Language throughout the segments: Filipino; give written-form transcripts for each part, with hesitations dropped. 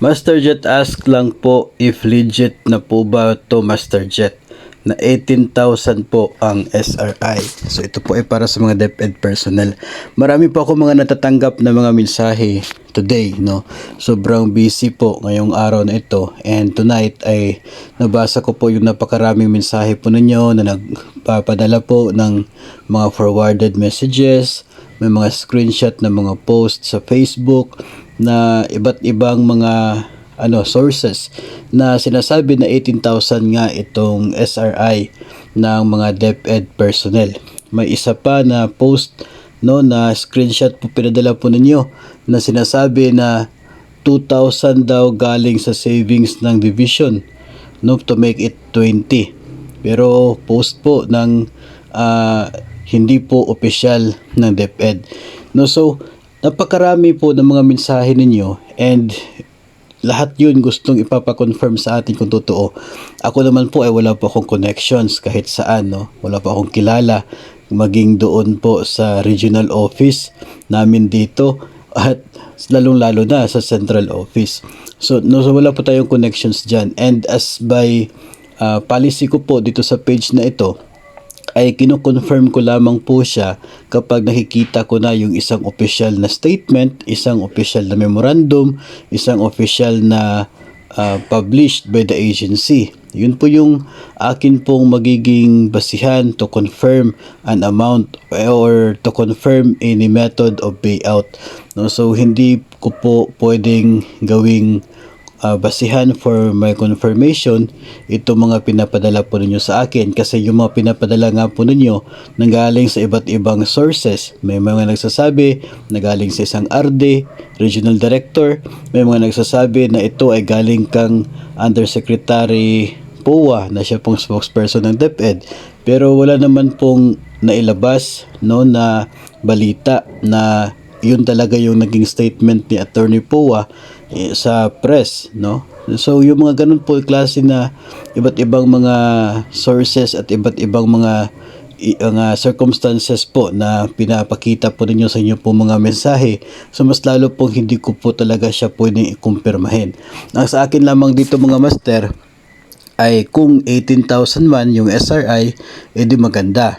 Master Jet ask lang po if legit na po ba to Master Jet na 18,000 po ang SRI. So ito po ay para sa mga DepEd personnel. Marami po ako mga natatanggap na mga mensahe today, no. Sobrang busy po ngayong araw na ito, and tonight ay nabasa ko po yung napakaraming mensahe po ninyo na nagpapadala po ng mga forwarded messages, may mga screenshot ng mga post sa Facebook na iba't ibang mga sources na sinasabi na 18,000 nga itong SRI ng mga DepEd personnel. May isa pa na post na screenshot po pinadala po ninyo na sinasabi na 2,000 daw galing sa savings ng division to make it 20. Pero post po ng hindi po official ng DepEd. So napakarami po ng mga mensahe ninyo, and lahat yun gustong ipapakonfirm sa atin kung totoo. Ako naman po ay wala po akong connections kahit saan, wala po akong kilala, maging doon po sa regional office namin dito at lalong-lalo na sa central office. So wala po tayong connections dyan, and as by policy ko po dito sa page na ito, ay kino-confirm ko lamang po siya kapag nakikita ko na yung isang official na statement, isang official na memorandum, isang official na published by the agency. Yun po yung akin pong magiging basihan to confirm an amount or to confirm any method of payout. So hindi ko po pwedeng gawing basihan for my confirmation itong mga pinapadala po ninyo sa akin, kasi yung mga pinapadala nga po ninyo nanggaling sa iba't ibang sources. May mga nagsasabi na galing sa isang RD, Regional Director, may mga nagsasabi na ito ay galing kang Undersecretary POA na siya pong spokesperson ng DepEd, pero wala naman pong nailabas na balita na yun talaga yung naging statement ni Attorney POA sa press, So yung mga ganun po klase na iba't ibang mga sources at iba't ibang mga circumstances po na pinapakita po ninyo sa inyo po mga mensahe, so mas lalo pong hindi ko po talaga siya pwedeng ikumpirmahin. Ang sa akin lamang dito mga master ay kung 18,000 man yung SRI, edi maganda,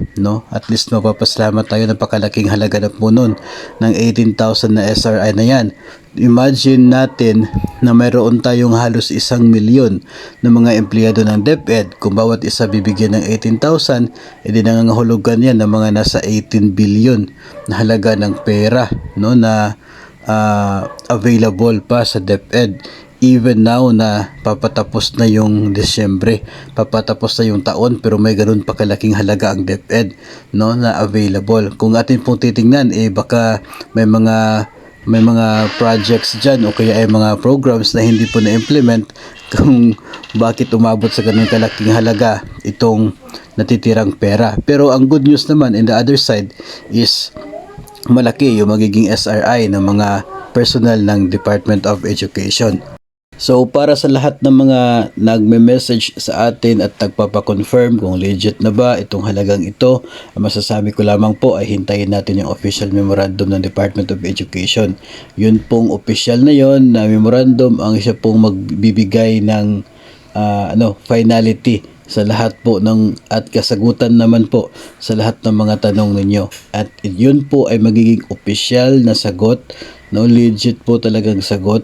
At least mapapasalamat tayo, napakalaking halaga na po nun ng 18,000 na SRI na yan. Imagine natin na mayroon tayong halos 1,000,000 na mga empleyado ng DepEd. Kung bawat isa bibigyan ng 18,000, edi nangangahulugan yan ng mga nasa 18 billion na halaga ng pera, na available pa sa DepEd. Even now na papatapos na yung Disyembre, papatapos na yung taon, pero may ganun pa kalaking halaga ang DepEd na available. Kung atin pong titingnan, baka may mga projects dyan o kaya ay mga programs na hindi po na-implement kung bakit umabot sa ganun kalaking halaga itong natitirang pera. Pero ang good news naman in the other side is malaki yung magiging SRI ng mga personnel ng Department of Education. So para sa lahat ng mga nagme-message sa atin at nagpapakonfirm kung legit na ba itong halagang ito, ang masasabi ko lamang po ay hintayin natin yung official memorandum ng Department of Education. Yun pong official na yon na memorandum ang siya pong magbibigay ng finality sa lahat po at kasagutan naman po sa lahat ng mga tanong ninyo. At yun po ay magiging official na sagot, legit po talagang sagot.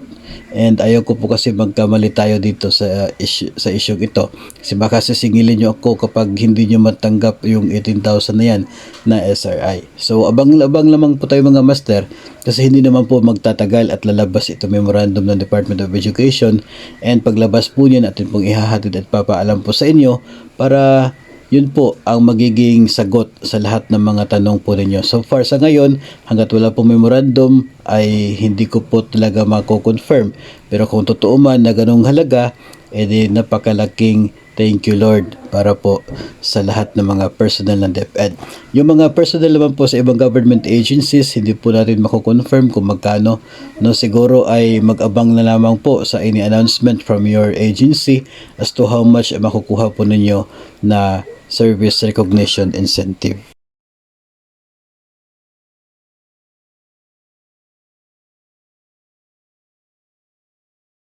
And ayaw ko po kasi magkamali tayo dito sa isyong ito, kasi baka sisingilin nyo ako kapag hindi nyo matanggap yung 18,000 na yan na SRI. So abang-abang lamang po tayo mga master, kasi hindi naman po magtatagal at lalabas ito memorandum ng Department of Education, and paglabas po niyan atin pong ihahatid at papaalam po sa inyo para yun po ang magiging sagot sa lahat ng mga tanong po ninyo. So far sa ngayon, hanggat wala pong memorandum ay hindi ko po talaga mako-confirm. Pero kung totoo man na ganong halaga, edi napakalaking thank you Lord para po sa lahat ng mga personnel ng DepEd. Yung mga personnel naman po sa ibang government agencies, hindi po natin mako-confirm kung magkano. Siguro ay mag-abang na lamang po sa any announcement from your agency as to how much makukuha po ninyo na service recognition incentive.